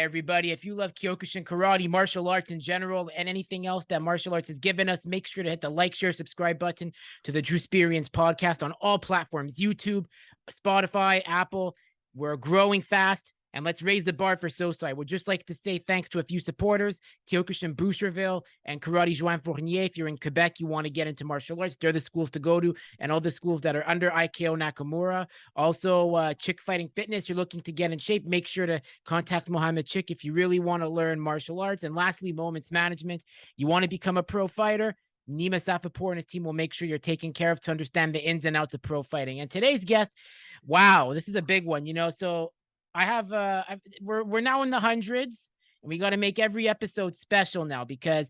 everybody. If you love Kyokushin karate, martial arts in general, and anything else that martial arts has given us, make sure to hit the like, share, subscribe button to the Drew Experience podcast on all platforms, YouTube, Spotify, Apple. We're growing fast, and let's raise the bar for Sosai. I would just like to say thanks to a few supporters, Kyokushin Boucherville and Karate Joan Fournier. If you're in Quebec, you want to get into martial arts, they're the schools to go to, and all the schools that are under IKO Nakamura. Also, Chick Fighting Fitness, you're looking to get in shape, make sure to contact Mohammed Chick if you really want to learn martial arts. And lastly, Moments Management. You want to become a pro fighter? Nima Safapur and his team will make sure you're taken care of to understand the ins and outs of pro fighting. And today's guest, wow, this is a big one, so I have we're now in the hundreds, and we got to make every episode special now because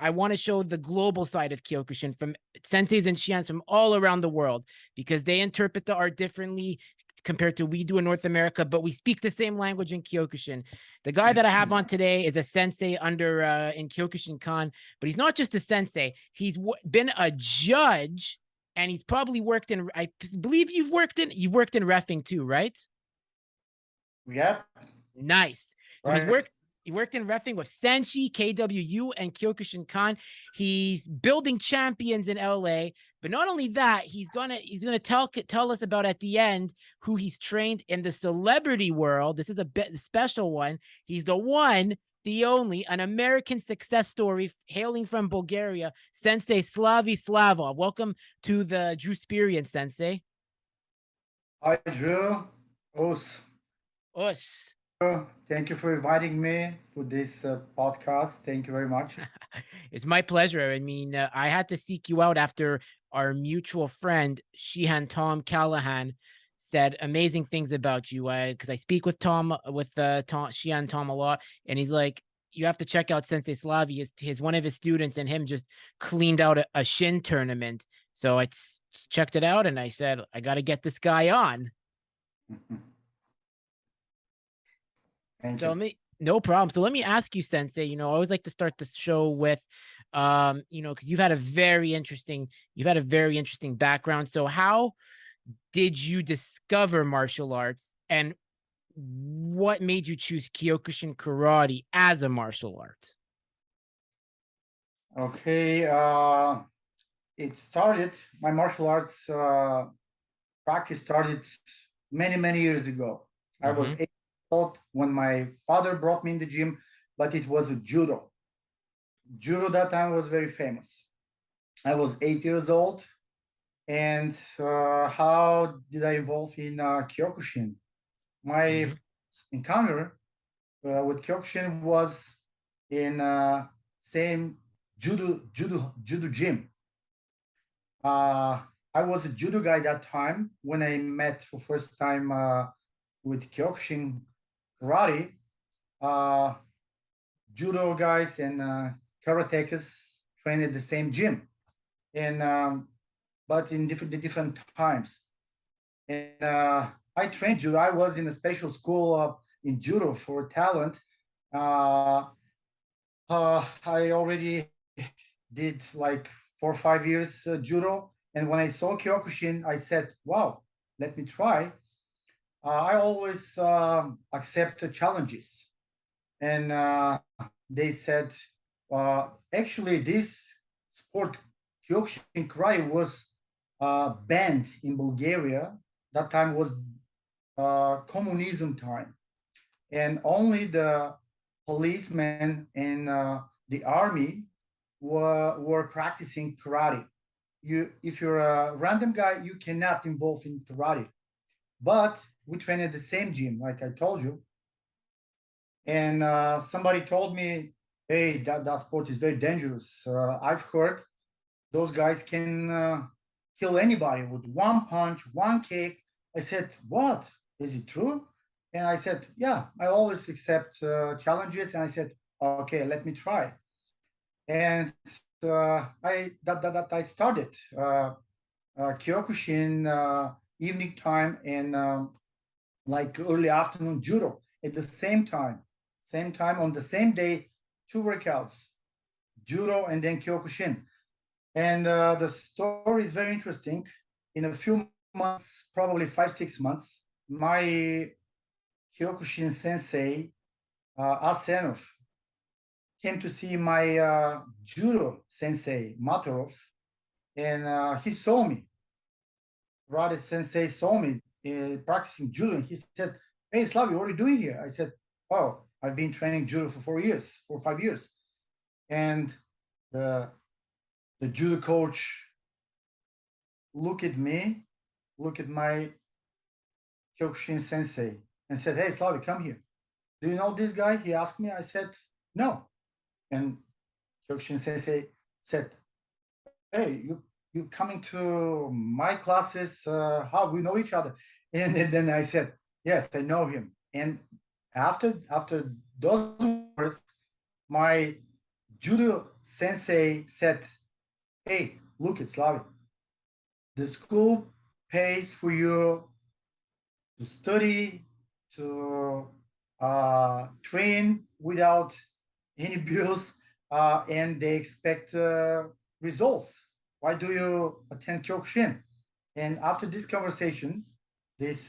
I want to show the global side of Kyokushin from senseis and shihans from all around the world, because they interpret the art differently compared to we do in North America, but we speak the same language in Kyokushin. The guy that I have on today is a sensei in Kyokushin-Kan, but he's not just a sensei. He's been a judge, and he's probably worked in, I believe you've worked in reffing too, right? Yep. Nice. So right. He worked in reffing with Senshi, KWU, and Kyokushin-Kan. He's building champions in LA. But not only that, he's gonna tell us about at the end who he's trained in the celebrity world. This is a bit special one. He's the one, the only, an American success story hailing from Bulgaria, Sensei Slavi Slavov. Welcome to the Drew Experience, Sensei. Hi, Drew. Us. Thank you for inviting me for this podcast. Thank you very much. It's my pleasure. I mean, I had to seek you out after our mutual friend, Shihan Callahan, said amazing things about you. Because I speak with Shihan Tom a lot, and he's like, you have to check out Sensei Slavi. His one of his students and him just cleaned out a Shin tournament. So I checked it out, and I said, I got to get this guy on. No problem. So let me ask you, Sensei, I always like to start the show with, because you've had a very interesting background. So how did you discover martial arts, and what made you choose Kyokushin karate as a martial art? Okay. My martial arts practice started many, many years ago. I was 8 years old when my father brought me in the gym, but it was a judo. Judo that time was very famous. I was 8 years old. And how did I evolve in Kyokushin? My encounter with Kyokushin was in same judo gym. I was a judo guy that time when I met for first time with Kyokushin karate. Judo guys and karatekas train at the same gym, and but in different times. And I trained judo. I was in a special school in judo for talent. I already did like 4 or 5 years judo. And when I saw Kyokushin, I said, wow, let me try. I always accept challenges. And they said, actually, this sport, Kyokushin karate, was banned in Bulgaria. That time was communism time. And only the policemen and the army were practicing karate. If you're a random guy, you cannot involve in karate. But we train at the same gym, like I told you. And somebody told me, hey, that sport is very dangerous. I've heard those guys can kill anybody with one punch, one kick. I said, what? Is it true? And I said, yeah, I always accept challenges. And I said, okay, let me try. And I started Kyokushin evening time and like early afternoon judo at the same time on the same day, 2 workouts, judo and then Kyokushin. And the story is very interesting. In a few months, probably 5-6 months, my Kyokushin sensei Arsenov, came to see my judo sensei, Maturov, and he saw me. Karate sensei saw me practicing judo, and he said, "Hey, Slavi, what are you doing here?" I said, "Oh, I've been training judo for 4 years, 5 years." And the judo coach looked at me, looked at my Kyokushin sensei, and said, "Hey, Slavi, come here. Do you know this guy?" He asked me. I said, "No." And Kyokushin sensei said, "Hey, you coming to my classes? How we know each other?" And then I said, "Yes, I know him." And after those words, my judo sensei said, "Hey, look at Slavi. The school pays for you to study, to train without any bills, and they expect results. Why do you attend Kyokushin?" And after this conversation, this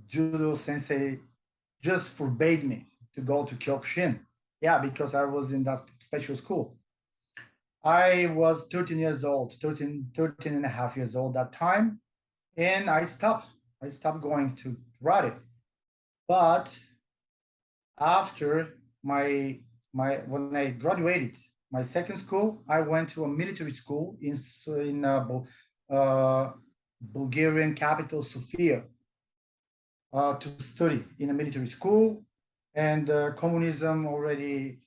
judo sensei just forbade me to go to Kyokushin. Yeah, because I was in that special school. I was 13 years old, 13 and a half years old that time, and I stopped. I stopped going to karate. But after when I graduated my second school, I went to a military school in Bulgarian capital Sofia to study in a military school, and communism already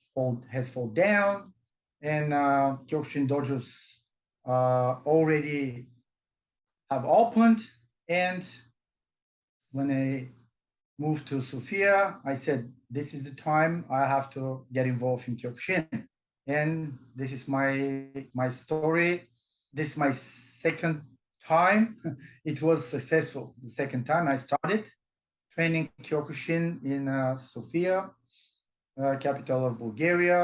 has fallen down, and Kyokushin dojos already have opened. And when I moved to Sofia, I said, "This is the time I have to get involved in Kyokushin." And this is my story. This is my second time. It was successful. The second time I started training Kyokushin in Sofia, capital of Bulgaria,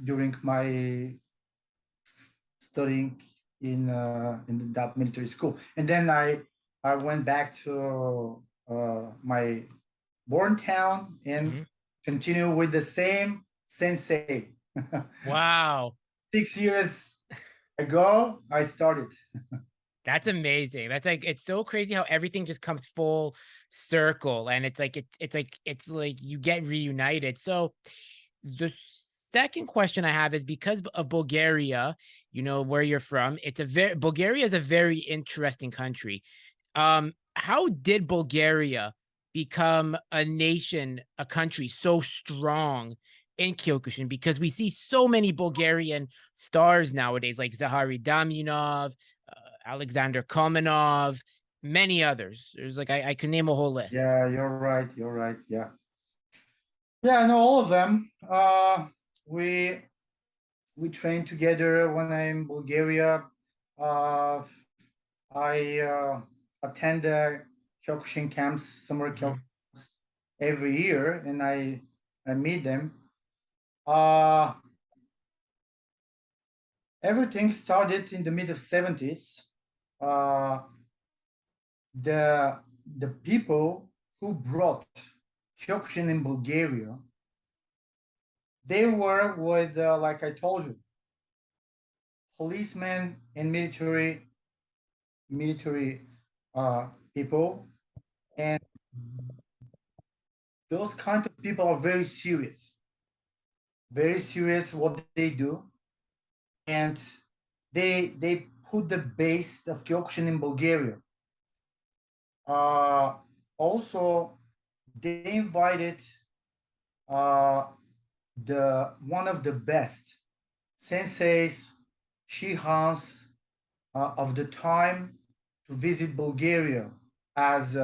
during my studying in that military school. And then I went back to my born town and continue with the same sensei. Wow. 6 years ago, I started. That's amazing. That's like, it's so crazy how everything just comes full circle, and it's like you get reunited. So the second question I have is, because of Bulgaria, where you're from, Bulgaria is a very interesting country. How did Bulgaria become a nation, a country so strong in Kyokushin? Because we see so many Bulgarian stars nowadays, like Zahari Damyunov, Alexander Komenov, many others. There's like, I can name a whole list. Yeah, you're right. You're right. Yeah. Yeah, I know all of them. We train together when I'm in Bulgaria. I attend the Kyokushin camps, summer camps every year, and I meet them. Everything started in the mid of 70s. The people who brought Kyokushin in Bulgaria, they were with, like I told you, policemen and military people, and those kind of people are very serious what they do, and they put the base of Kyokushin in Bulgaria. Also, they invited the one of the best senseis, Shihans of the time to visit Bulgaria, as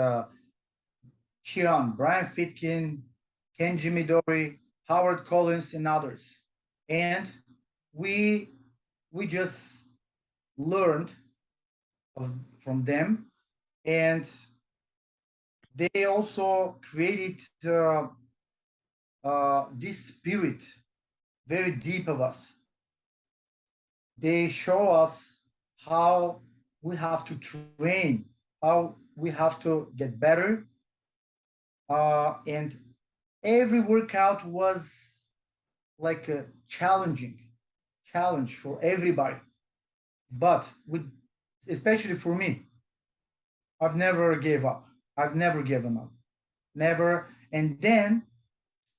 Shihan, Brian Fitkin, Kenji Midori, Howard Collins, and others. And we just learned from them, and they also created this spirit very deep of us. They show us how we have to train, how we have to get better, and every workout was like a challenge for everybody. But with especially for me, I've never gave up. I've never given up. Never. And then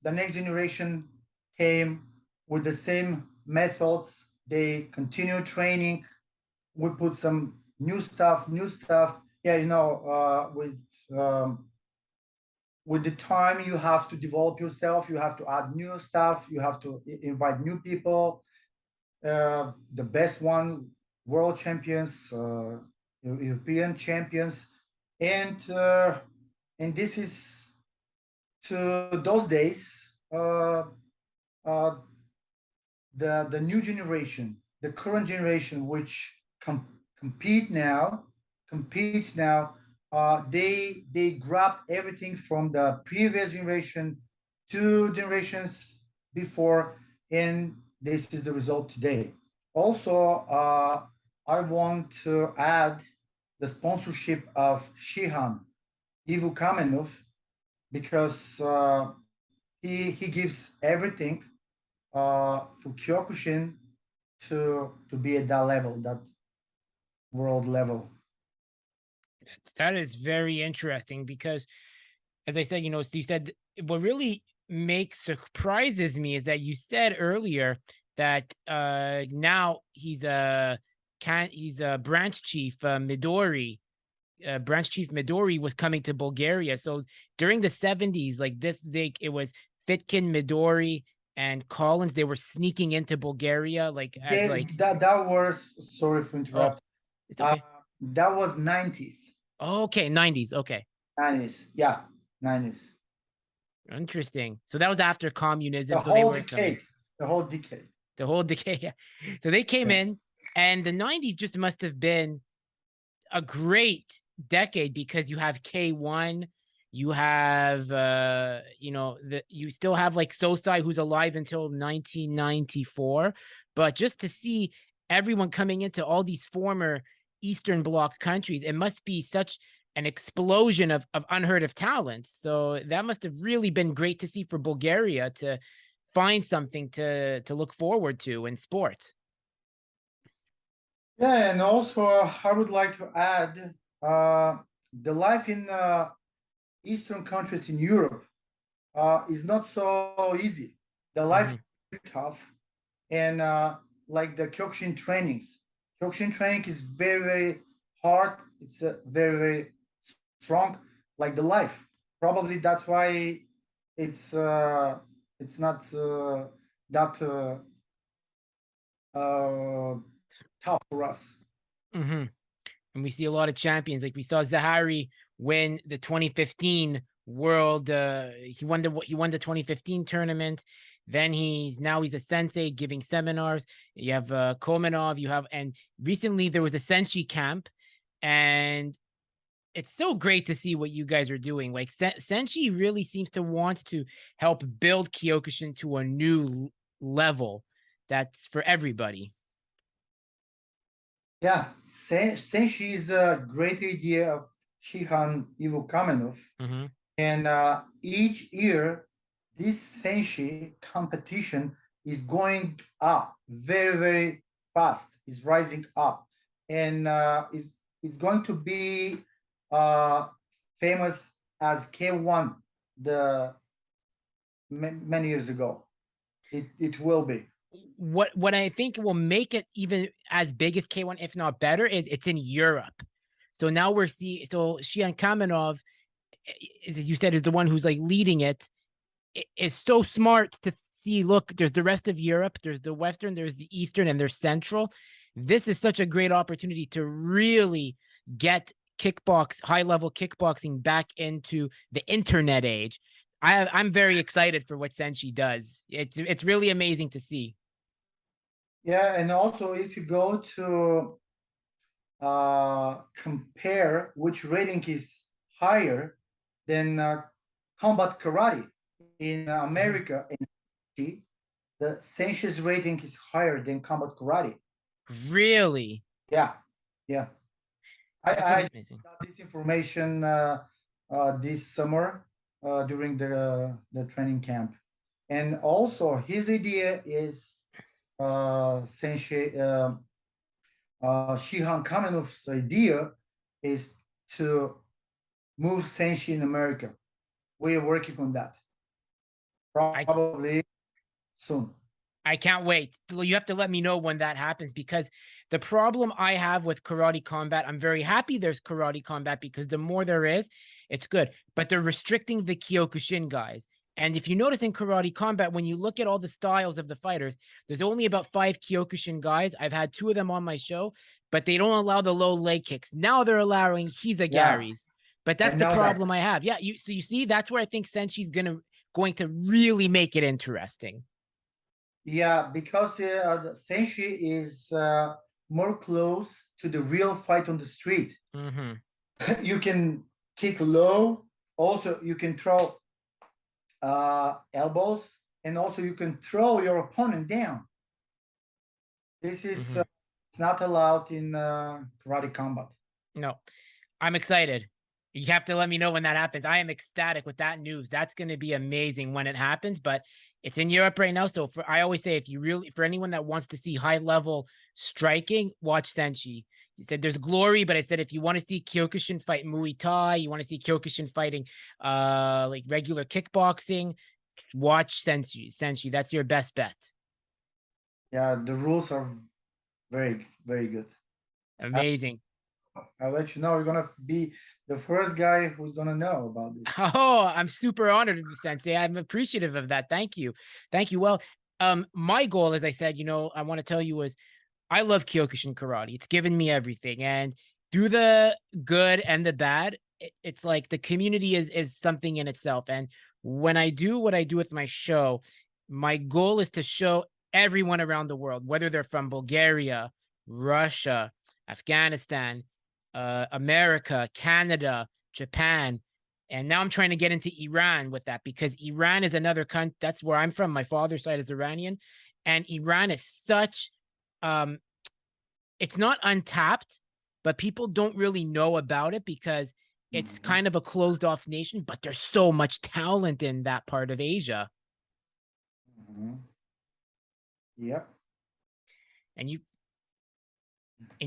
the next generation came with the same methods. They continue training. We put some new stuff, new stuff. Yeah, with the time you have to develop yourself, you have to add new stuff, you have to invite new people, the best one, world champions, European champions, and this is to those days, uh, the new generation, the current generation, which compete now, competes now. They grabbed everything from the previous generation, 2 generations before, and this is the result today. Also, I want to add the sponsorship of Shihan, Ivo Kamenov, because he gives everything for Kyokushin to be at that level, that world level. That is very interesting because, as I said, so you said what really surprises me is that you said earlier that now he's a branch chief Midori. Branch chief Midori was coming to Bulgaria. So during the 70s, like it was Fitkin, Midori, and Collins. They were sneaking into Bulgaria, like as like. That was, sorry for Oh, interrupt. it's okay. That was 90s. Okay, 90s. Okay. 90s, yeah, 90s. Interesting. So that was after communism. The So they whole were coming. decade. The whole decade. The whole decay. Yeah. So they came Yeah. in, and the 90s just must have been a great decade because you have K1, you have you still have like Sosai, who's alive until 1994. But just to see everyone coming into all these former Eastern Bloc countries, it must be such an explosion of unheard of talents. So that must have really been great to see for Bulgaria to find something to look forward to in sport. Yeah, and also I would like to add the life in Eastern countries in Europe is not so easy. The life is tough, and like the Kyokushin trainings. Kyokushin training is very, very hard. It's very strong, like the life. Probably that's why it's not that tough for us. Mm-hmm. And we see a lot of champions. Like we saw Zahari win the 2015 World. He won the 2015 tournament. Then he's a sensei giving seminars. You have Komenov. And recently there was a Senshi camp, and it's so great to see what you guys are doing. Like Senshi really seems to want to help build Kyokushin to a new level that's for everybody. Yeah, Senshi is a great idea of Shihan Ivo Kamenov. Mm-hmm. And each year, this Senshi competition is going up very, very fast. Is rising up, and is going to be famous as K1 the many years ago. It will be. What I think will make it even as big as K1, if not better, is it's in Europe. So now we're seeing, so Shihan Kamenov, as you said, is the one who's like leading it, is so smart to see, look, there's the rest of Europe, there's the Western, there's the Eastern, and there's Central. This is such a great opportunity to really get high level kickboxing back into the internet age. I'm very excited for what Senshi does. It's really amazing to see. Yeah, and also if you go to compare which rating is higher than combat karate in America, and the Senshi's rating is higher than combat karate. Really? Yeah, yeah. I That's amazing. got this information this summer, during the training camp. And also his idea is Senshi Shihan Kamenov's idea is to move Senshi in America. We are working on that. Probably soon. I can't wait. You have to let me know when that happens, because the problem I have with karate combat, I'm very happy there's karate combat because the more there is, it's good. But they're restricting the Kyokushin guys. And if you notice in karate combat, when you look at all the styles of the fighters, there's only about 5 Kyokushin guys. I've had 2 of them on my show, but they don't allow the low leg kicks. Now they're allowing Hizagaris. But that's the problem I have. Yeah, so you see, that's where I think Senshi's going to really make it interesting. Yeah, because the Senshi is more close to the real fight on the street. Mm-hmm. You can kick low. Also, you can throw elbows, and also you can throw your opponent down. This is it's not allowed in karate combat. No, I'm excited. You have to let me know when that happens. I am ecstatic with that news. That's going to be amazing when it happens, but it's in Europe right now. So I always say, if you really, for anyone that wants to see high level striking, watch Senshi. You said there's glory, but I said, if you want to see Kyokushin fight Muay Thai, you want to see Kyokushin fighting like regular kickboxing, watch Senshi. That's your best bet. Yeah, the rules are very, very good. Amazing. I'll let you know. You're gonna be the first guy who's gonna know about this. Oh, I'm super honored, Sensei. I'm appreciative of that. Thank you. Thank you. Well, my goal, as I said, I want to tell you, is I love Kyokushin karate. It's given me everything. And through the good and the bad, it's like the community is something in itself. And when I do what I do with my show, my goal is to show everyone around the world, whether they're from Bulgaria, Russia, Afghanistan, America, Canada, Japan. And now I'm trying to get into Iran with that, because Iran is another country. That's where I'm from. My father's side is Iranian. And Iran is such, it's not untapped, but people don't really know about it because it's kind of a closed off nation, but there's so much talent in that part of Asia. Yep. And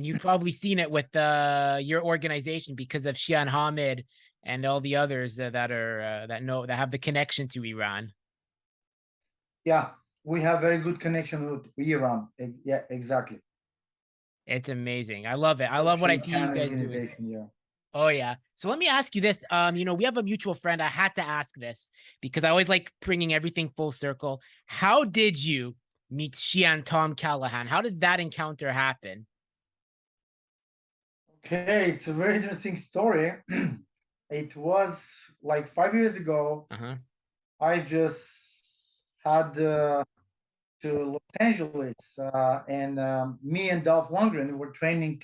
you've probably seen it with your organization because of Shihan Hamid and all the others that have the connection to Iran. Yeah, we have very good connection with Iran. Yeah, exactly. It's amazing. I love it. I love what I see you guys doing. Yeah. Oh yeah. So let me ask you this. We have a mutual friend. I had to ask this because I always like bringing everything full circle. How did you meet Shihan Tom Callahan? How did that encounter happen? Okay, it's a very interesting story. It was like 5 years ago. I just had to Los Angeles, and me and Dolph Lundgren were training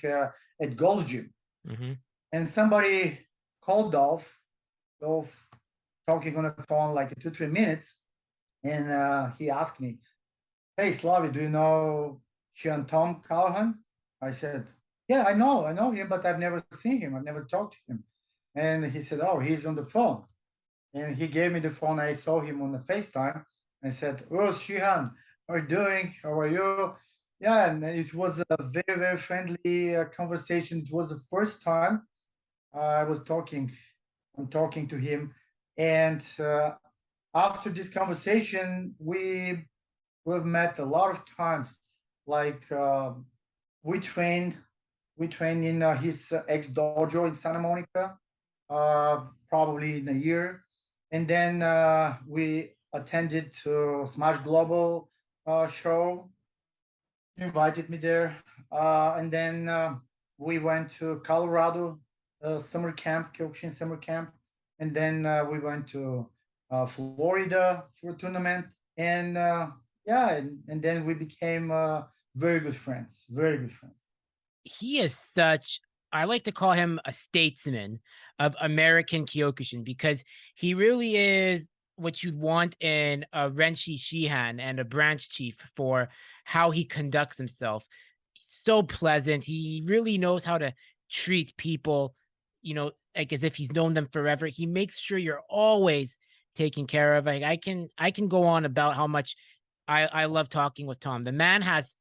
at Gold's Gym. And somebody called Dolph talking on the phone like 2-3 minutes, and he asked me, "Hey, Slavi, do you know Shihan Tom Callahan?" I said, "Yeah, I know him, but I've never seen him. I've never talked to him." And he said, "Oh, he's on the phone." And he gave me the phone. I saw him on the FaceTime. I said, "Oh, Shihan, how are you doing? How are you?" Yeah, and it was a very, very friendly conversation. It was the first time I'm talking to him. And after this conversation, we've met a lot of times. Like we trained in his ex dojo in Santa Monica, probably in a year. And then we attended to Smash Global show. He invited me there. And then we went to Colorado summer camp, Kyokushin summer camp. And then we went to Florida for a tournament. And and then we became very good friends, very good friends. He is I like to call him a statesman of American Kyokushin, because he really is what you'd want in a Renshi Shihan and a branch chief for how he conducts himself. He's so pleasant. He really knows how to treat people, like as if he's known them forever. He makes sure you're always taken care of. I can go on about how much I love talking with Tom. The man has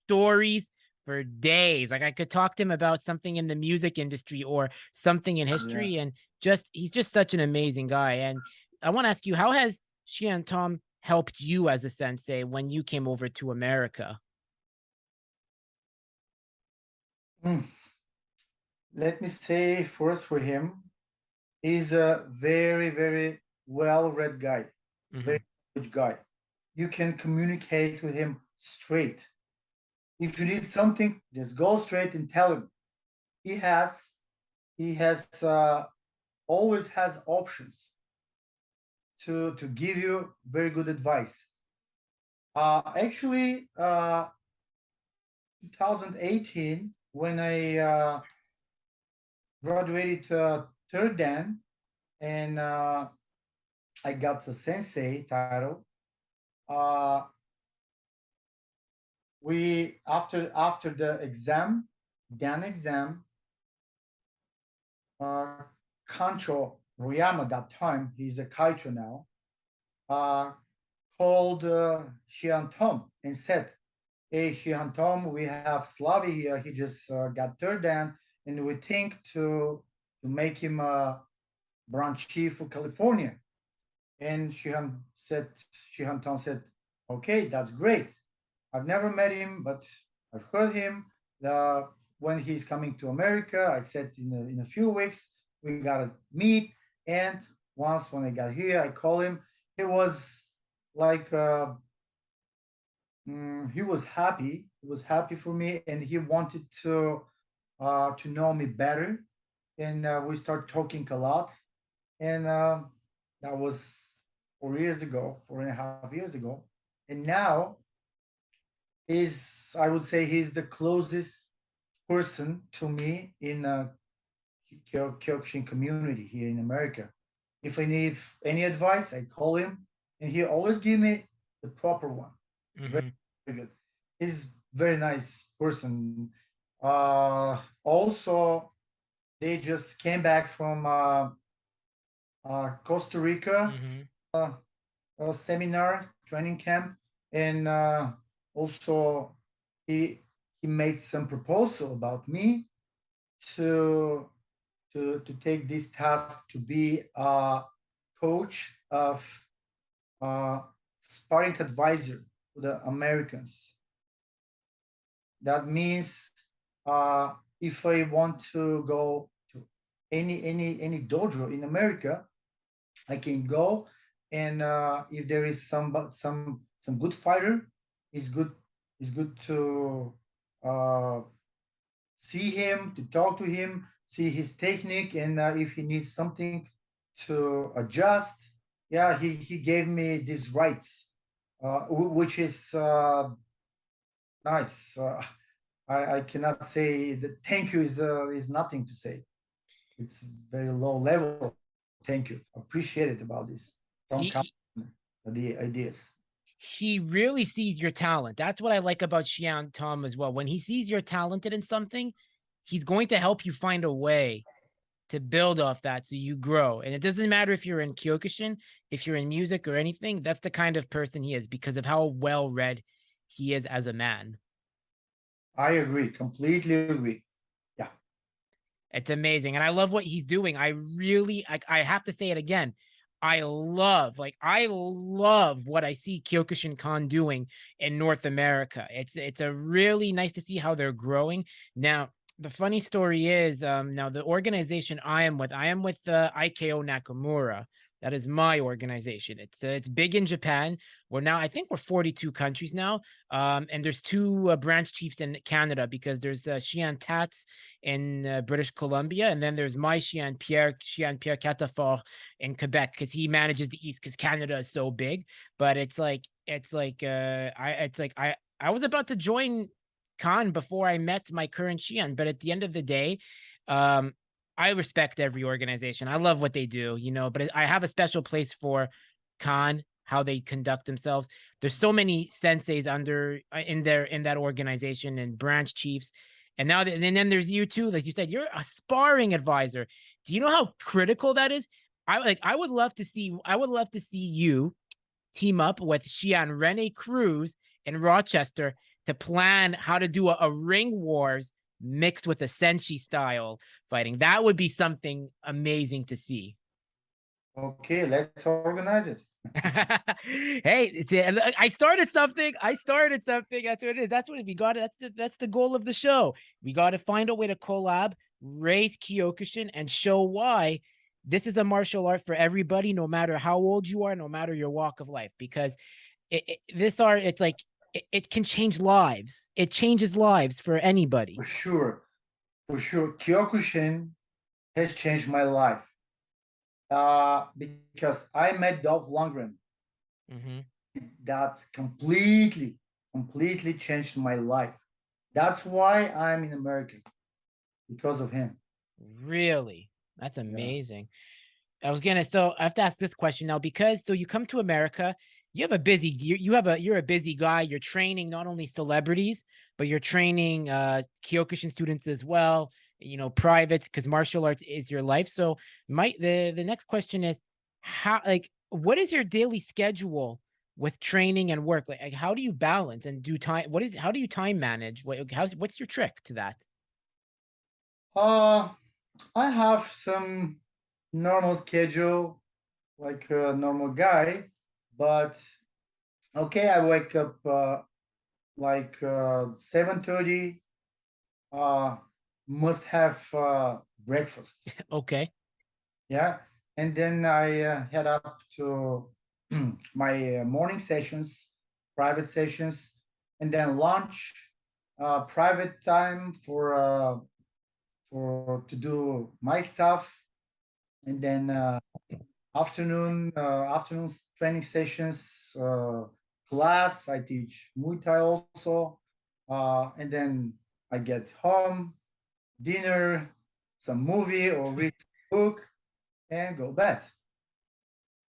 stories for days. Like I could talk to him about something in the music industry or something in Yeah. history, and just he's just such an amazing guy. And I want to ask you, how has Shihan Tom helped you as a sensei when you came over to America? Mm. Let me say first for him, he's a very, very well-read guy, Hmm. very good guy. You can communicate with him straight. If you need something, just go straight and tell him. He has, he has always has options to give you very good advice. Actually, 2018, when I graduated third dan and I got the sensei title. Uh, we after the exam, dan exam, uh, Kancho Royama that time, he's a kaito now, uh, called Shihan Tom and said, "Hey Shihan Tom, we have Slavi here. He just got third dan, and we think to make him a branch chief for California." And Shihan Tom said, "Okay, that's great. I've never met him, but I've heard him. When he's coming to America, I said in a few weeks we gotta meet." And once when I got here, I call him. He was like he was happy. He was happy for me, and he wanted to know me better. And we start talking a lot. And that was 4 years ago, 4.5 years ago. And now is I would say he's the closest person to me in a Kyokushin community here in America. If I need any advice, I call him, and he always give me the proper one. Very, Hmm. very good. He's very nice person. Also, they just came back from Costa Rica Hmm. uh, seminar training camp, and also he he made some proposal about me to to take this task to be a coach of uh, sparring advisor for the Americans. That means if I want to go to any dojo in America, I can go, and if there is some good fighter, it's good. It's good to uh, see him, to talk to him, see his technique, and if he needs something to adjust. Yeah, he gave me these rights, which is nice. I cannot say that thank you is nothing to say. It's very low level. Thank you. Appreciate it about this. Don't count He the ideas. he really sees your talent. That's what I like about Shihan Tom as well. When he sees you're talented in something, he's going to help you find a way to build off that so you grow. And it doesn't matter if you're in Kyokushin, if you're in music or anything, that's the kind of person he is because of how well read he is as a man. I agree. Completely agree. Yeah. It's amazing. And I love what he's doing. I have to say it again. I love what I see Kyokushin-Kan doing in North America. It's a really nice to see how they're growing. Now, the funny story is, now the organization I am with IKO Nakamura. That is my organization. It's big in Japan. I think we're 42 countries now. And there's two branch chiefs in Canada because there's Shihan Tats in British Columbia, and then there's my Shihan Pierre Catafort in Quebec because he manages the East because Canada is so big. But I was about to join Khan before I met my current Shihan, but at the end of the day, um, I respect every organization. I love what they do, but I have a special place for Khan, how they conduct themselves. There's so many senseis in that organization and branch chiefs. And then there's you too. Like you said, you're a sparring advisor. Do you know how critical that is? I would love to see you team up with Shihan Rene Cruz in Rochester to plan how to do a ring wars mixed with a Senshi style fighting. That would be something amazing to see. Okay, let's organize it. Hey, I started something. I started something. That's what it is. That's what we got. That's the goal of the show. We got to find a way to collab, raise Kyokushin, and show why this is a martial art for everybody, no matter how old you are, no matter your walk of life. Because this art, it's like it can change lives. It changes lives for anybody. For sure, Kyokushin has changed my life. Because I met Dolph Lundgren. Mm-hmm. That's completely changed my life. That's why I'm in America, because of him. Really? That's amazing. I was gonna so I have to ask this question now because so you come to America, you have a busy you're a busy guy. You're training not only celebrities, but you're training Kyokushin students as well, privates because martial arts is your life. So the next question is how what is your daily schedule with training and work? Like how do you balance and do time how do you time manage? What's your trick to that? Uh, I have some normal schedule, like a normal guy, but okay, I wake up like 7:30. Uh, must have breakfast. Okay. Yeah, and then I head up to my morning sessions, private sessions, and then lunch, private time for to do my stuff, and then afternoon training sessions, class. I teach Muay Thai also, and then I get home, dinner, some movie or read a book, and go bed.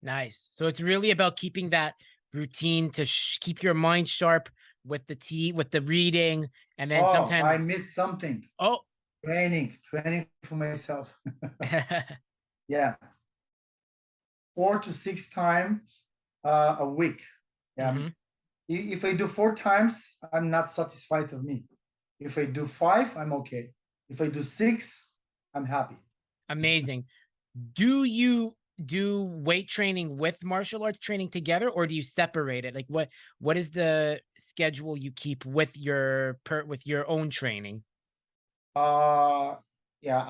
Nice. So it's really about keeping that routine to keep your mind sharp with with the reading, and then Oh, I sometimes missed something. oh, Training for myself. Yeah, 4 to 6 times a week. Yeah. hmm If I do 4 times, I'm not satisfied of me. If I do five, I'm okay. If I do six, I'm happy. amazing. Do you do weight training with martial arts training together, or do you separate it? Like what is the schedule you keep with with your own training? Uh, yeah,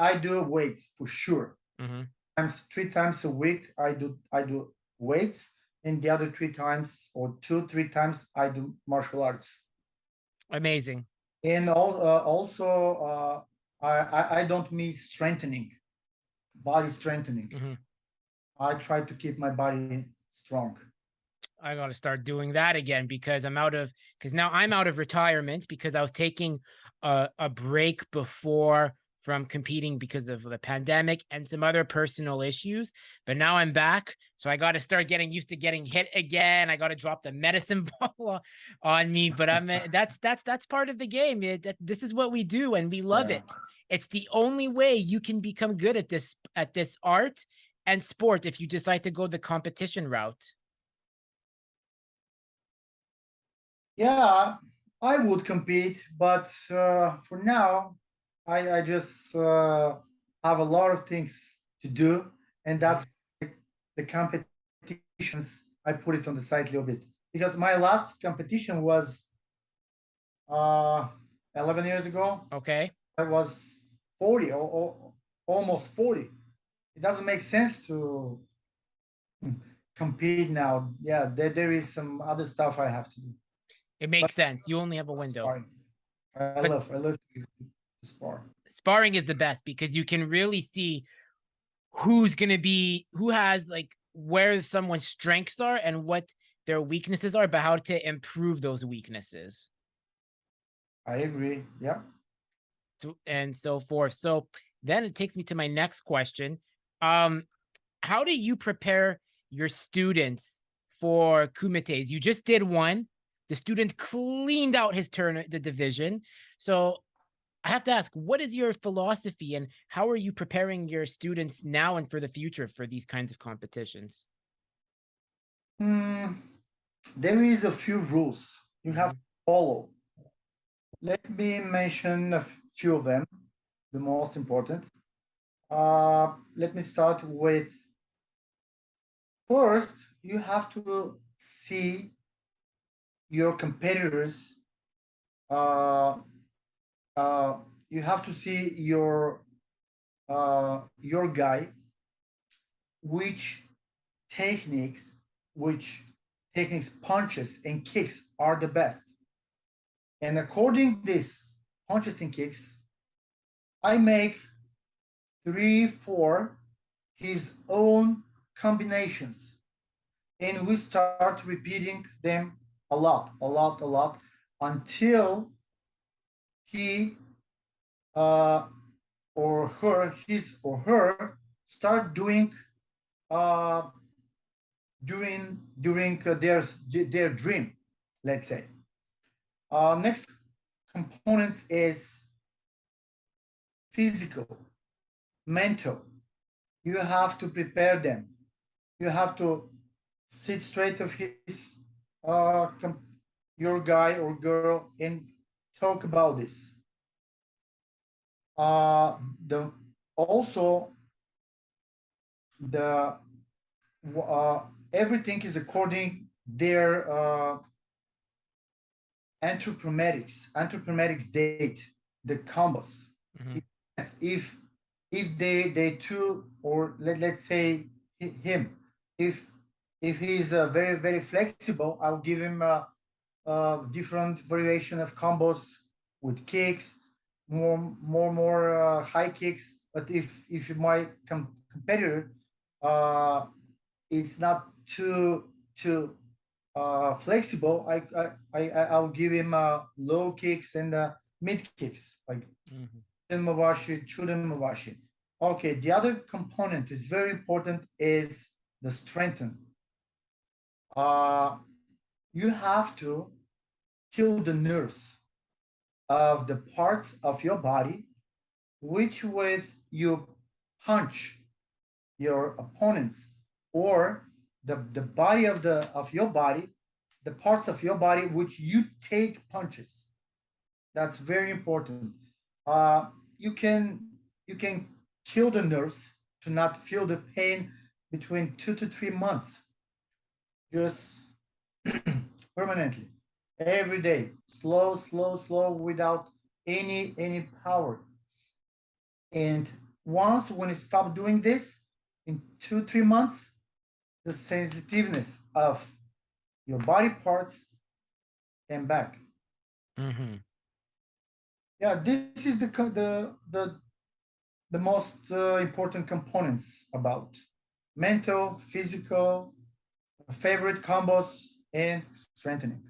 I do weights for sure. hmm 3 times a week, I do weights, and the other 3 times or 2 3 times I do martial arts. Amazing. And also, I don't miss strengthening, body strengthening. hmm I try to keep my body strong. I got to start doing that again because now I'm out of retirement because I was taking a break before from competing because of the pandemic and some other personal issues. But now I'm back. So I got to start getting used to getting hit again. I got to drop the medicine ball on me. But that's part of the game. This is what we do and we love Yeah. it. It's the only way you can become good at this art and sport if you decide to go the competition route. Yeah, I would compete, but for now, I just have a lot of things to do, and that's the competitions. I put it on the side a little bit because my last competition was uh, 11 years ago. Okay. I was 40 or almost 40. It doesn't make sense to compete now. Yeah, there is some other stuff I have to do. It But makes sense. You only have a window. sparring. I But love to spar. sparring is the best because you can really see who has like where someone's strengths are and what their weaknesses are, but how to improve those weaknesses. I agree. Yeah. And so forth. So then it takes me to my next question. Um, how do you prepare your students for kumites? You just did one. The student cleaned out his turn, the division. So I have to ask, what is your philosophy and how are you preparing your students now and for the future for these kinds of competitions? Hmm, there is a few rules you have Mhm. to follow. Let me mention a few of them, the most important. Let me start with first, you have to see your competitors. Uh, you have to see your guy, which techniques, which techniques, punches and kicks are the best. And according this punches and kicks, I make 3, 4 his own combinations, and we start repeating them a lot until he or her, his or her, start doing uh, during their dream, let's say. Next component is physical, mental. You have to prepare them. You have to sit straight of his uh, your guy or girl and talk about this. The also the uh, everything is according their anthropometrics date, the combos. Mhm. Yes, if they two, or let's say him, if he's very flexible, I'll give him a different variation of combos with kicks, more high kicks. But if my competitor uh, is not too flexible, I'll give him low kicks and mid kicks, like Mhm. Mawashi, Chudan Mawashi. Okay, the other component is very important is the strengthen. Uh, you have to kill the nerves of the parts of your body which with you punch your opponents, or the body of your body, the parts of your body which you take punches. That's very important. Uh, you can you can kill the nerves to not feel the pain between 2 to 3 months, just permanently, every day, slow, without any power. And once when you stop doing this, in 2 3 months, the sensitiveness of your body parts came back. Mhm. Yeah, this is the most important components about mental, physical, favorite combos, and strengthening.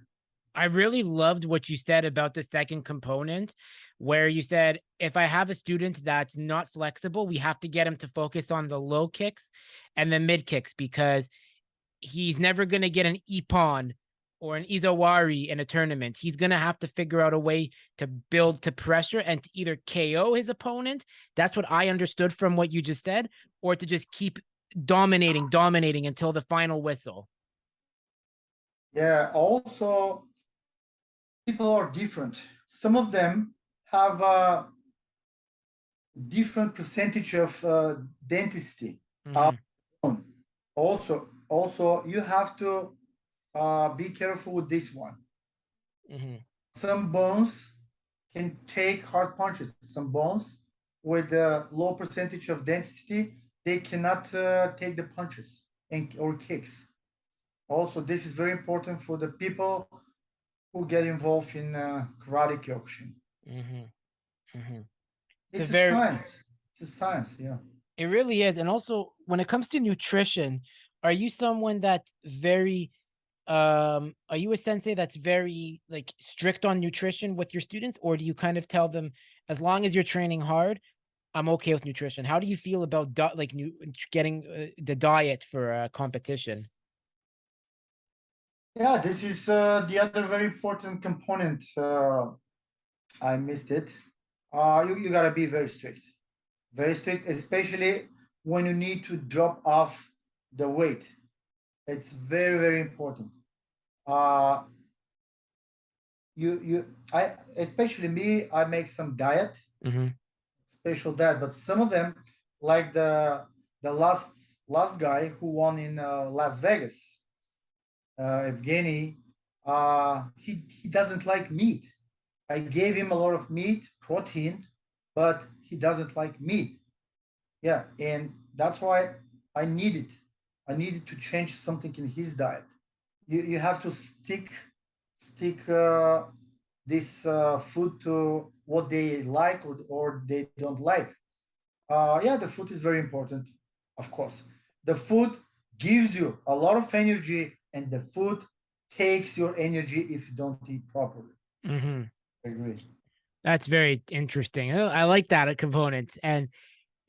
I really loved what you said about the second component, where you said, if I have a student that's not flexible, we have to get him to focus on the low kicks and the mid kicks because he's never going to get an ippon or an izawari in a tournament. He's going to have to figure out a way to build to pressure and to either KO his opponent. That's what I understood from what you just said, or to just keep dominating until the final whistle. Yeah, also people are different. Some of them have a different percentage of density. Mhm. Also, you have to be careful with this one. Mhm. Some bones can take hard punches. Some bones with a low percentage of density, they cannot take the punches and or kicks. Also, this is very important for the people who get involved in karate kyokushin. Mhm. Mhm. It's a It's a very science. It's a science. Yeah. It really is. And also when it comes to nutrition, are you someone that's very are you a sensei that's very like strict on nutrition with your students, or do you kind of tell them as long as you're training hard, I'm okay with nutrition? How do you feel about getting the diet for a competition? Yeah, this is the other very important component. I missed it. you gotta be very strict, especially when you need to drop off the weight. It's very important. Uh, I especially me, I make some diet, special diet, but some of them, like the last guy who won in Las Vegas, Evgeny, he doesn't like meat. I gave him a lot of meat, protein, but he doesn't like meat. Yeah, and that's why I needed to change something in his diet. You have to stick this food to what they like or they don't like. Yeah, the food is very important, of course. The food gives you a lot of energy, and the food takes your energy if you don't eat properly. Mm-hmm. I agree. That's very interesting. I like that component. And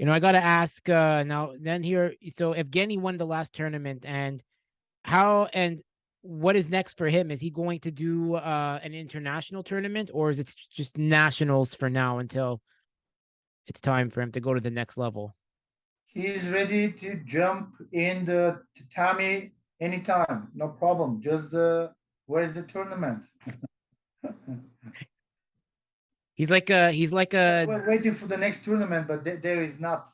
I got to ask now then here. So Evgeny won the last tournament, and what is next for him? Is he going to do an international tournament, or is it just nationals for now until it's time for him to go to the next level? He is ready to jump in the tatami anytime, no problem. Just where's the tournament? He's like a We're waiting for the next tournament, but there is not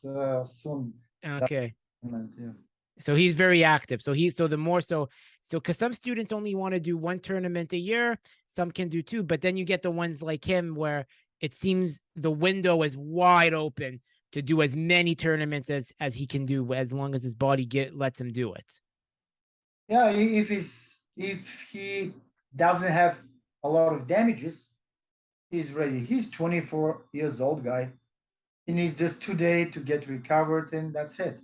soon. okay. Tournament, yeah. So he's very active. So the more so because some students only want to do one tournament a year, some can do two, but then you get the ones like him where it seems the window is wide open to do as many tournaments as he can do as long as his body lets him do it. Yeah, if he doesn't have a lot of damages, he's ready. He's 24 years old guy. He needs just 2 days to get recovered, and that's it.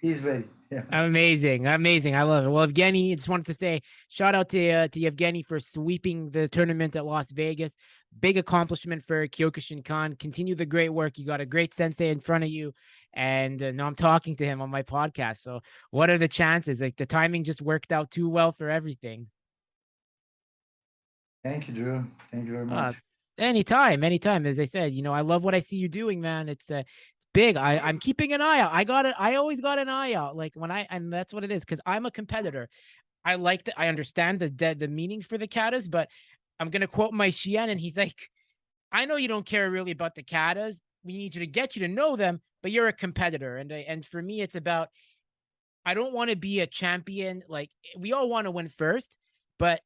He's ready. Yeah. Amazing. I love it. Well, Evgeny, I just wanted to say shout out to Evgeny for sweeping the tournament at Las Vegas. Big accomplishment for Kyokushin-Kan. Continue the great work. You got a great sensei in front of you. And now I'm talking to him on my podcast. So what are the chances? Like the timing just worked out too well for everything. Thank you, Drew. Thank you very much. Anytime. As I said, I love what I see you doing, man. It's big. I'm keeping an eye out. I always got an eye out. Like and that's what it is because I'm a competitor. I understand the meaning for the katas, but I'm gonna quote my Shihan, and he's like, I know you don't care really about the katas. We need you to get you to know them, but you're a competitor, and for me, it's about I don't want to be a champion. Like we all want to win first, but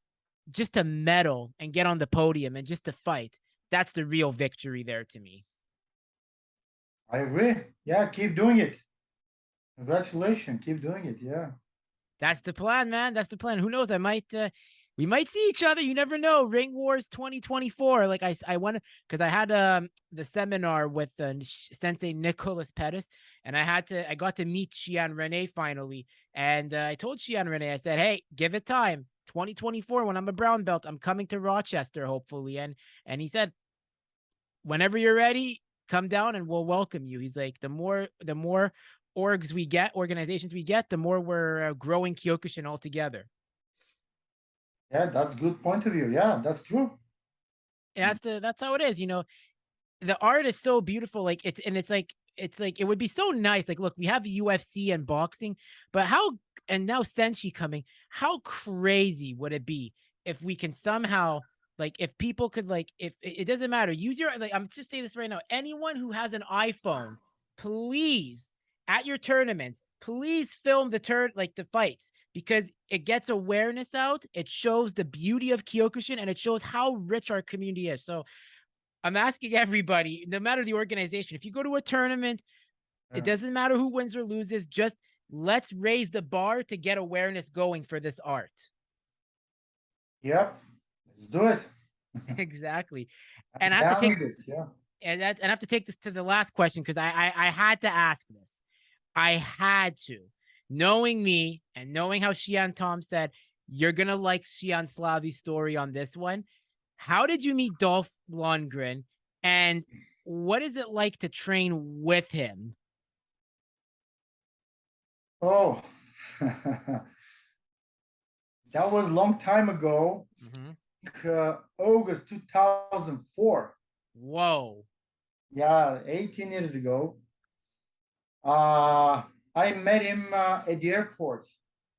just to medal and get on the podium and just to fight, that's the real victory there to me. I agree. Yeah, keep doing it. Congratulations. Keep doing it. Yeah. That's the plan, man. That's the plan. Who knows? We might see each other. You never know. Ring Wars 2024. Like I went because I had the seminar with Sensei Nicholas Pettis, and I got to meet Shihan Rene finally. And I told Shihan Rene, I said, hey, give it time. 2024, when I'm a brown belt, I'm coming to Rochester, hopefully. And he said, whenever you're ready, come down and we'll welcome you. He's like, the more organizations we get, the more we're growing Kyokushin all together. Yeah, that's good point of view. Yeah, that's true. That's how it is. The art is so beautiful. Like it's like it would be so nice. Like, look, we have the UFC and boxing, but and now Senshi coming. How crazy would it be if we can somehow like if people could like if it doesn't matter, use your like I'm just saying this right now. Anyone who has an iPhone, please at your tournaments, please film the fights because it gets awareness out. It shows the beauty of Kyokushin and it shows how rich our community is. So I'm asking everybody, no matter the organization, if you go to a tournament, it doesn't matter who wins or loses, just let's raise the bar to get awareness going for this art. Yep. Let's do it. Exactly. And I have to take this, yeah. And I have to take this to the last question because I had to ask this. I had to. Knowing me and knowing how Shihan Tom said, you're gonna like Shihan Slavi's story on this one. How did you meet Dolph Lundgren, and what is it like to train with him? Oh, that was a long time ago. August 2004. Whoa. Yeah, 18 years ago. I met him at the airport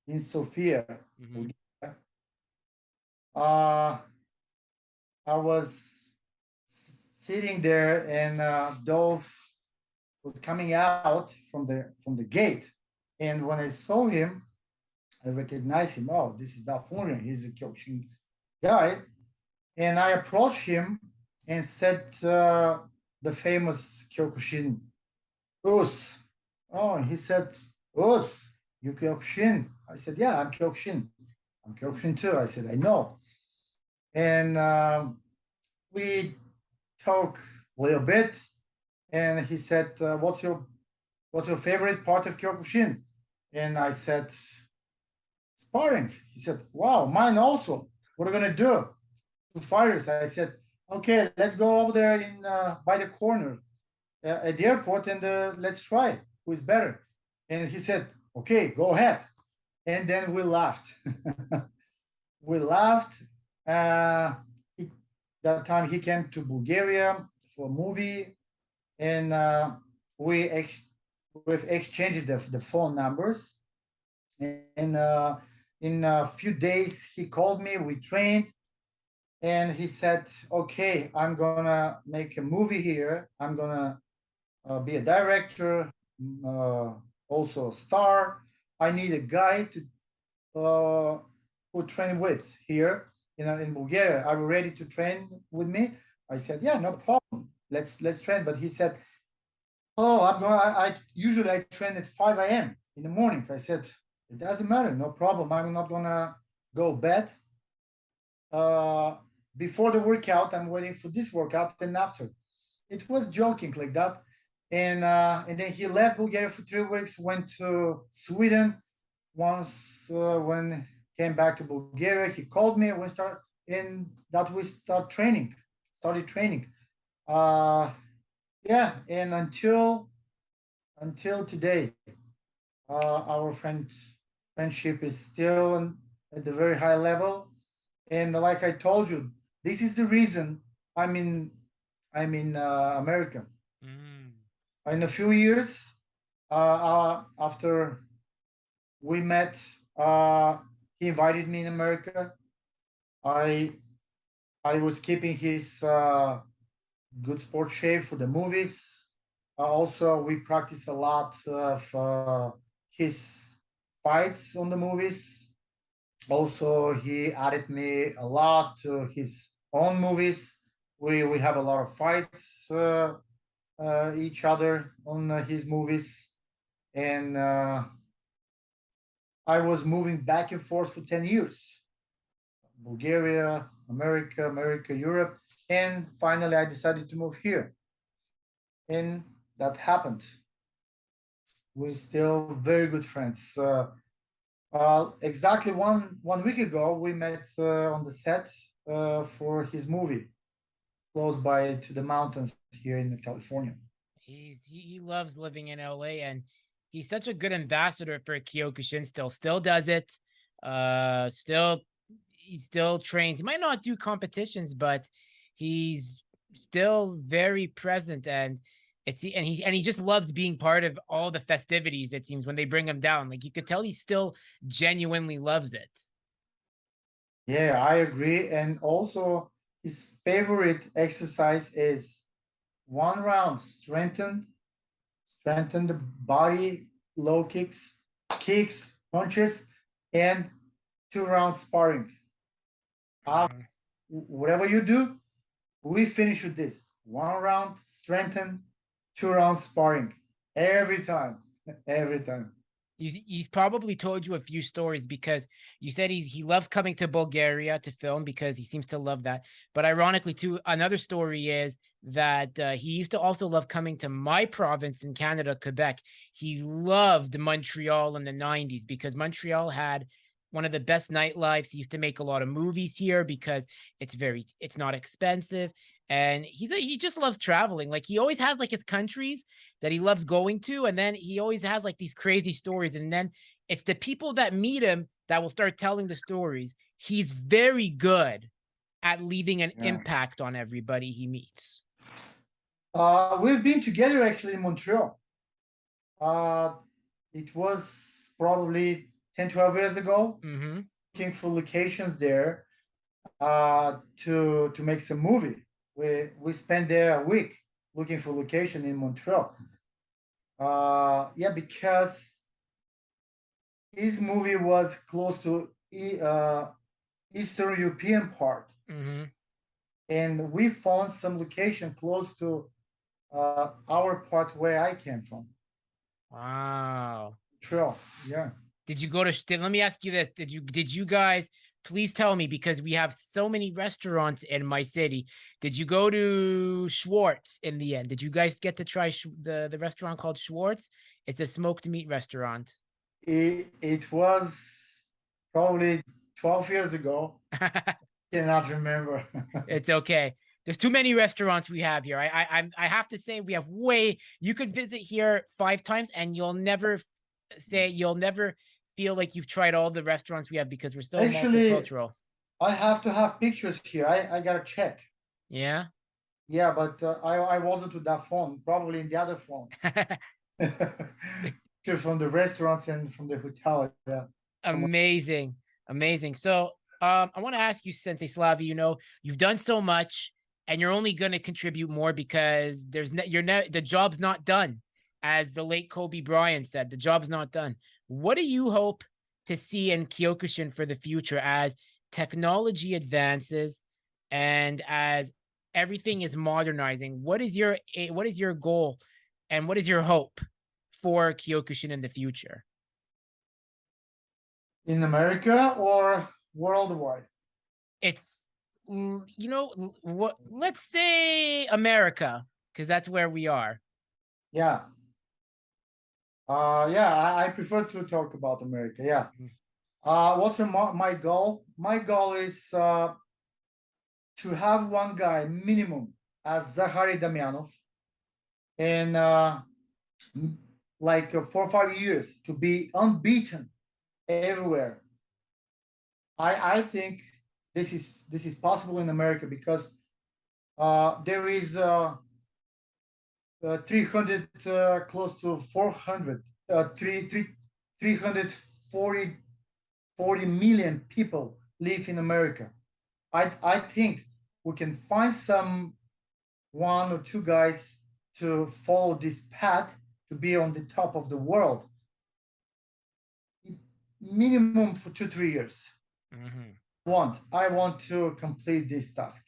in Sofia, Hmm. Bulgaria. Uh, I was sitting there, and Dolph was coming out from the gate. And when I saw him, I recognized him. Oh, this is Dolph Lundgren. He's a Kyokushin guy. And I approached him and said the famous Kyokushin, Us. Oh, he said, Us, you Kyokushin. I said, yeah, I'm Kyokushin. I'm Kyokushin too. I said, I know. And we talked a little bit. And he said, what's your favorite part of Kyokushin? And I said, sparring. He said, wow, mine also. What are we gonna do? Two fighters. I said, okay, let's go over there in by the corner at the airport, and let's try who is better. And he said, okay, go ahead. And then we laughed. We laughed. Uh, he, that time he came to Bulgaria for a movie, and we've exchanged the phone numbers. And in a few days, he called me. We trained, and he said, "Okay, I'm gonna make a movie here. I'm gonna be a director, uh, also a star. I need a guy to who train with here in Bulgaria. Are you ready to train with me?" I said, "Yeah, no problem. Let's train." But he said, "Oh, I'm going. I usually I train at 5 a.m. in the morning." I said, "It doesn't matter. No problem. I'm not gonna go bed uh, before the workout. I'm waiting for this workout and after." It was joking like that. And then he left Bulgaria for 3 weeks, went to Sweden. Once when came back to Bulgaria, he called me. We start in that we started training. Uh, yeah, and until today, our friendship is still at the very high level. And like I told you, this is the reason I'm in America. Mm. In a few years after we met, he invited me in America. I I was keeping his good sports shape for the movies. Also, we practice a lot of his fights on the movies. Also, he added me a lot to his own movies. We have a lot of fights each other on his movies, and I was moving back and forth for 10 years. Bulgaria, America, Europe, and finally I decided to move here, and that happened. We're still very good friends. Exactly one week ago, we met on the set for his movie, close by to the mountains here in California. He loves living in LA, and he's such a good ambassador for Kyokushin. Still does it. Still he still trains. He might not do competitions, but he's still very present, and he just loves being part of all the festivities. It seems when they bring him down, like you could tell, he still genuinely loves it. Yeah, I agree. And also, his favorite exercise is one round strengthen the body, low kicks, punches, and 2 rounds sparring. Mhm. Whatever you do, we finish with this: 1 round strengthen, 2 rounds sparring. Every time, every time. He's probably told you a few stories because you said he loves coming to Bulgaria to film because he seems to love that. But ironically, too, another story is that he used to also love coming to my province in Canada, Quebec. He loved Montreal in the 90s because Montreal had one of the best nightlifes. He used to make a lot of movies here because it's not expensive. And he just loves traveling. Like he always has like his countries that he loves going to. And then he always has like these crazy stories. And then it's the people that meet him that will start telling the stories. He's very good at leaving an Yeah. impact on everybody he meets. We've been together actually in Montreal. Uh, it was probably 10, 12 years ago, Mm-hmm. looking for locations there to make some movie. We spent there a week looking for location in Montreal. Yeah, because his movie was close to Eastern European part, Mm-hmm. and we found some location close to our part where I came from. Wow. Montreal, yeah. Did you go to let me ask you this. Did you guys please tell me because we have so many restaurants in my city. Did you go to Schwartz in the end? Did you guys get to try the restaurant called Schwartz? It's a smoked meat restaurant. It was probably 12 years ago. Cannot remember. It's okay. There's too many restaurants we have here. I have to say we have way. You could visit here 5 times and you'll never feel like you've tried all the restaurants we have because we're so Actually, multicultural. I have to have pictures here. I gotta check. Yeah. Yeah, but I wasn't with that phone. Probably in the other phone. Pictures from the restaurants and from the hotel. Yeah. Amazing. Amazing. So I want to ask you, Sensei Slavi, you've done so much and you're only going to contribute more because the job's not done. As the late Kobe Bryant said, the job's not done. What do you hope to see in Kyokushin for the future as technology advances and as everything is modernizing? What is your goal and what is your hope for Kyokushin in the future? In America or worldwide? It's what, let's say America, because that's where we are. Yeah. Yeah, I prefer to talk about America. Yeah. What's my goal? My goal is to have one guy minimum as Zahari Damyanov and like 4 or 5 years to be unbeaten everywhere. I think this is possible in America because there is 300 close to 400 340 40 million people live in America. I think we can find some 1 or 2 guys to follow this path to be on the top of the world minimum for 2 3 years. Mhm. I want to complete this task.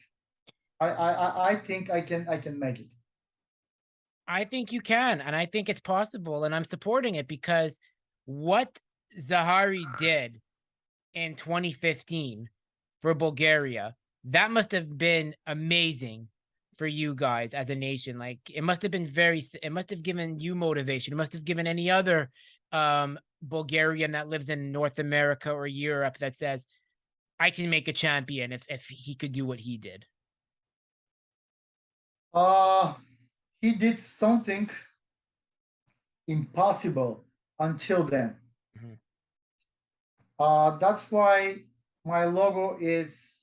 I think I can make it. I think you can, and I think it's possible, and I'm supporting it because what Zahari did in 2015 for Bulgaria, that must have been amazing for you guys as a nation. Like it must have given you motivation. It must have given any other Bulgarian that lives in North America or Europe that says, I can make a champion if he could do what he did. uh he did something impossible until then. Mhm. That's why my logo is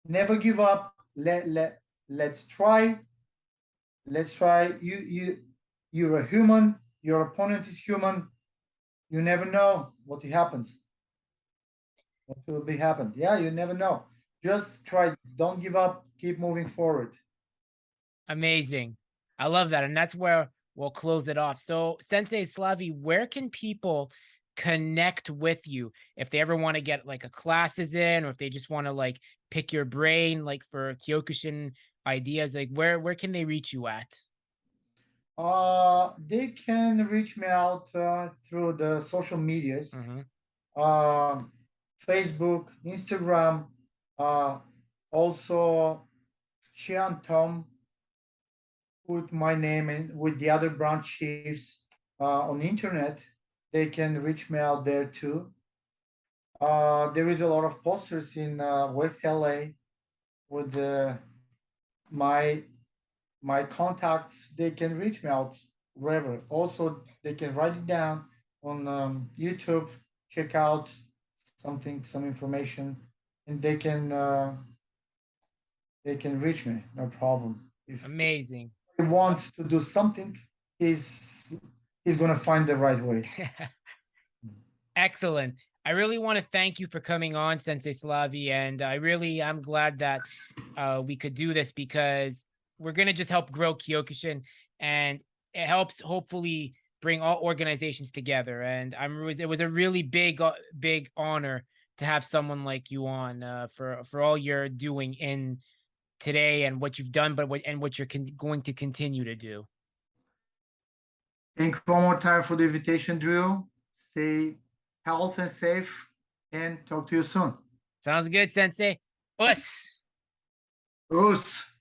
never give up. Let's try. Let's try. You're a human. Your opponent is human. You never know what happens. What will be happened? Yeah, you never know. Just try. Don't give up. Keep moving forward. Amazing. I love that. And that's where we'll close it off. So, Sensei Slavi, where can people connect with you if they ever want to get like a classes in or if they just want to like pick your brain like for Kyokushin ideas? Like where can they reach you at? They can reach me out through the social medias, Hmm. uh, Facebook, Instagram, uh, also Shihan Tom, put my name in with the other branch chiefs on internet. They can reach me out there too. There is a lot of posters in West LA with my my contacts. They can reach me out wherever. Also, they can write it down on YouTube. Check out some information, and they can reach me. No problem. If Amazing. he wants to do something, he's gonna find the right way. Excellent. I really want to thank you for coming on, Sensei Slavi, and I'm glad that we could do this because we're gonna just help grow Kyokushin, and it helps hopefully bring all organizations together. And it was a really big honor to have someone like you on for all you're doing in today and what you've done, but what you're going to continue to do. Thank you one more time for the invitation, Drew. Stay healthy and safe, and talk to you soon. Sounds good, Sensei. Us. Us.